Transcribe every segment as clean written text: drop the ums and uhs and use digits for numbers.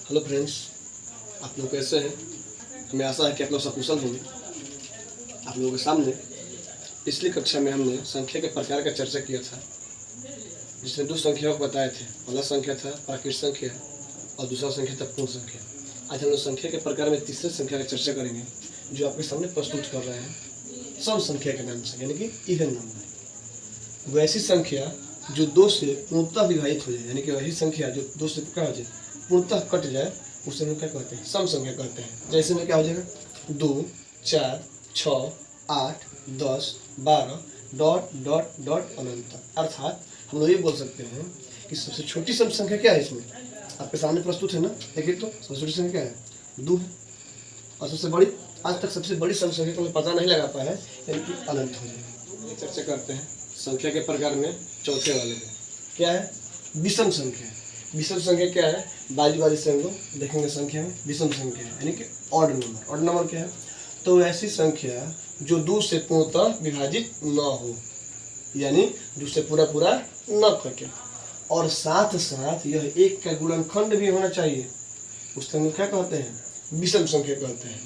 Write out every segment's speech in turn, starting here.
Hello friends, आप लोग कैसे हैं? हमें आशा है कि आप लोग सकुशल होंगे। आप लोगों के सामने पिछली कक्षा में हमने संख्या के प्रकार का चर्चा किया था, जिसमें दो संख्याओं को बताए थे। पहला संख्या था प्राकृत संख्या और दूसरा संख्या था पूर्ण संख्या। आज हम लोग संख्या के प्रकार में तीसरे संख्या की चर्चा करेंगे, जो आपके सामने प्रस्तुत कर रहे हैं सम संख्या के नाम से, यानी कि इवन नंबर। वैसी संख्या जो दो से पूर्णतः विभाजित हो जाए, यानी कि वही संख्या जो दो से क्या हो जाए, पूर्णतः कट जाए, उसे हम क्या कहते हैं? सम संख्या कहते हैं। जैसे में क्या हो जाएगा? 2, 4, 6, 8, 10, 12 डॉट डॉट डॉट अनंत। अर्थात हम लोग ये बोल सकते हैं कि सबसे छोटी सम संख्या क्या है? इसमें आपके सामने प्रस्तुत है ना, देखिए तो सबसे छोटी संख्या क्या है? 2 है। और सबसे बड़ी, आज तक सबसे बड़ी सम संख्या को पता नहीं लगा पाया है, यानी कि अनंत हो जाएगा। चर्चा करते हैं संख्या के प्रकार में चौथे वाले में। क्या है? विषम संख्या। विषम संख्या क्या है? बारी बारी से हम लोग देखेंगे संख्या में। विषम संख्या यानी कि ऑड नंबर। ऑड नंबर क्या है? तो ऐसी संख्या जो 2 से पूर्णतः विभाजित न हो, यानी 2 से पूरा पूरा न कटे, और साथ साथ यह 1 का गुणनखंड भी होना चाहिए। उससे हम क्या कहते हैं? विषम संख्या कहते हैं।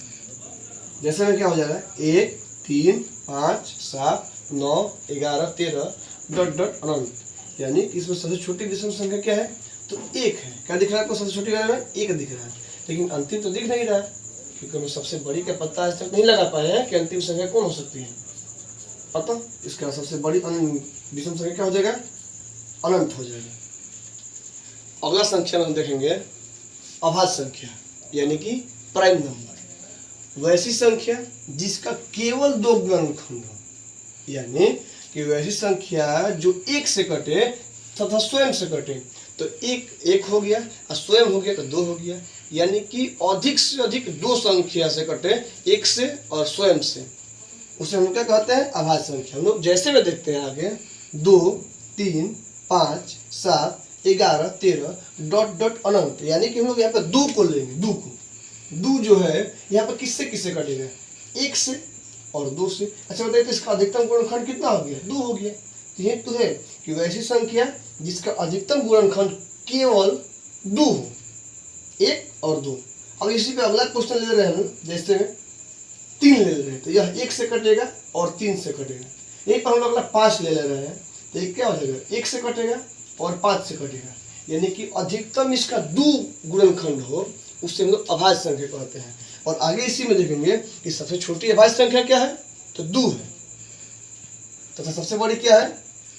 जैसे में क्या हो जाएगा? 1, 3, 5, 7, 9, 11, 13 डॉट डॉट अनंत। यानी कि इसमें सबसे छोटी विषम संख्या क्या है? तो 1 है। क्या दिख रहा है आपको? सबसे छोटी वाले में 1 दिख रहा है, लेकिन अंतिम तो दिख नहीं रहा है, क्योंकि हमें सबसे बड़ी का पता आज तक नहीं लगा पाए हैं कि अंतिम संख्या कौन हो सकती है। पता इसका सबसे बड़ी विषम संख्या क्या हो जाएगा? अनंत हो जाएगा। अगला संख्या में हम देखेंगे अभाज्य संख्या, यानी कि प्राइम नंबर। वैसी संख्या जिसका केवल 2 गुणनखंड हो, यानी कि वैसी संख्या जो 1 से कटे तथा स्वयं से कटे। तो 1 हो गया और स्वयं हो गया तो 2 हो गया, यानी कि अधिक से अधिक 2 संख्या से कटे, 1 से और स्वयं से, उसे हम क्या कहते हैं? अभाज्य संख्या। हम लोग जैसे में देखते हैं आगे 2, 3, 5, 7, 11, 13 डॉट डॉट अनंत। यानी कि हम लोग यहाँ पर 2 को लेंगे। 2 को, 2 जो है यहाँ पर किससे किससे कटेगा? 1 से और 2 से। अच्छा बताइए, तो इसका अधिकतम गुणनखंड कितना हो गया? 2 हो गया। ये तो है कि वैसी संख्या जिसका अधिकतम गुणनखंड केवल 2 हो, 1 और 2। अब इसी पे अगला क्वेश्चन ले रहे हैं, जैसे में 3 ले रहे हैं, तो यह 1 से कटेगा और 3 से कटेगा। यहीं पर हम लोग अगला 5 ले रहे हैं, तो ये क्या हो जाएगा? 1 से कटेगा और 5 से कटेगा, यानी कि अधिकतम इसका 2 गुणनखंड हो, उससे हम लोग अभाज्य संख्या कहते हैं। और आगे इसी में देखेंगे कि सबसे छोटी अभाज्य संख्या क्या है? तो 2 है। तथा सबसे बड़ी क्या है?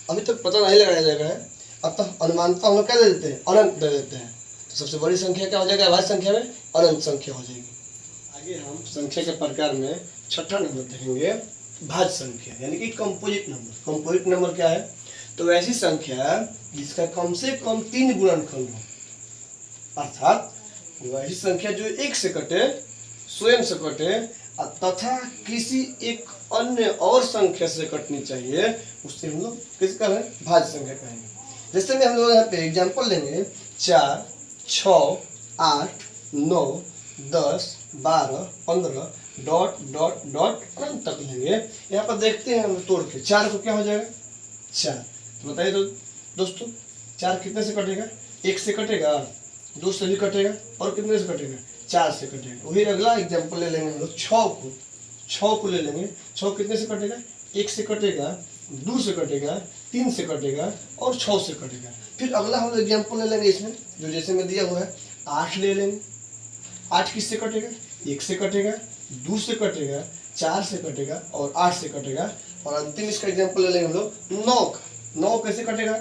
अभी तक पता नहीं लगाया जाएगा है, अब तक अनुमानता हम लोग क्या दे देते हैं? अनंत दे देते हैं। तो सबसे बड़ी संख्या क्या हो जाएगा? अभाज्य संख्या में अनंत संख्या हो जाएगी। आगे हम संख्या के प्रकार में छठा नंबर देखेंगे, भाज्य संख्या, यानी कि कंपोजिट नंबर। कंपोजिट नंबर क्या है? तो ऐसी संख्या जिसका कम से कम 3 गुणनखंड हो, अर्थात वैसी संख्या जो 1 से कटे, स्वयं से कटे, तथा किसी एक अन्य और संख्या से कटनी चाहिए, उससे हम लोग किस कहें? भाज्य संख्या कहेंगे। जैसे में हम लोग यहाँ पे एग्जाम्पल लेंगे 4, 6, 8, 9, 10, 12, 15 डॉट डॉट डॉट अनंत तक लेंगे। यहाँ पर देखते हैं हम तोड़ के 4 को क्या हो जाएगा? 4। तो बताइए तो दोस्तों, 4 कितने से कटेगा? 1 से कटेगा, 2 से भी कटेगा, और कितने से कटेगा? 4 से कटेगा। वही अगला एग्जाम्पल ले लेंगे हम लोग 6 को ले लेंगे। 6 कितने से कटेगा? 1 से कटेगा, 2 से कटेगा, 3 से कटेगा और 6 से कटेगा। फिर अगला हम लोग एग्जाम्पल ले लेंगे इसमें, जो जैसे में दिया हुआ है 8 ले लेंगे। 8 किससे कटेगा? 1 से कटेगा, 2 से कटेगा, 4 से कटेगा और 8 से कटेगा। और अंतिम इसका एग्जाम्पल ले लेंगे हम लोग 9 का। 9 कैसे कटेगा?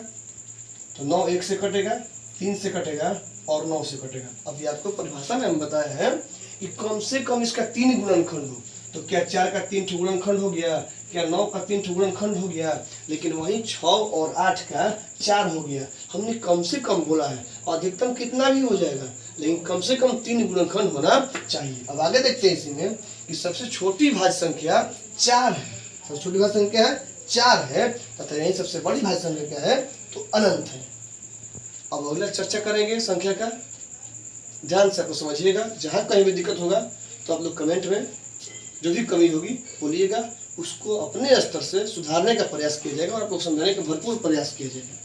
तो 9 1 से कटेगा, 3 से कटेगा और 9 से कटेगा। अभी आपको परिभाषा में हम बताया है कि कम से कम इसका 3 गुणनखंड हो। तो क्या 4 का 3 गुणनखंड हो गया? क्या 9 का 3 गुणनखंड हो गया? लेकिन वही 6 और 8 का 4 हो गया। हमने कम से कम बोला है, अधिकतम कितना भी हो जाएगा, लेकिन कम से कम 3 गुणनखंड होना चाहिए। अब आगे देखते हैं इसी में कि सबसे छोटी भाज्य संख्या 4 है। सबसे छोटी भाज्य संख्या है 4 है, तथा यही सबसे बड़ी भाज्य संख्या क्या है? तो अनंत है। अब अगला चर्चा करेंगे संख्या का, ध्यान से आपको समझिएगा। जहाँ कहीं भी दिक्कत होगा तो आप लोग कमेंट में जो भी कमी होगी बोलिएगा, उसको अपने स्तर से सुधारने का प्रयास किया जाएगा और आपको समझाने का भरपूर प्रयास किया जाएगा।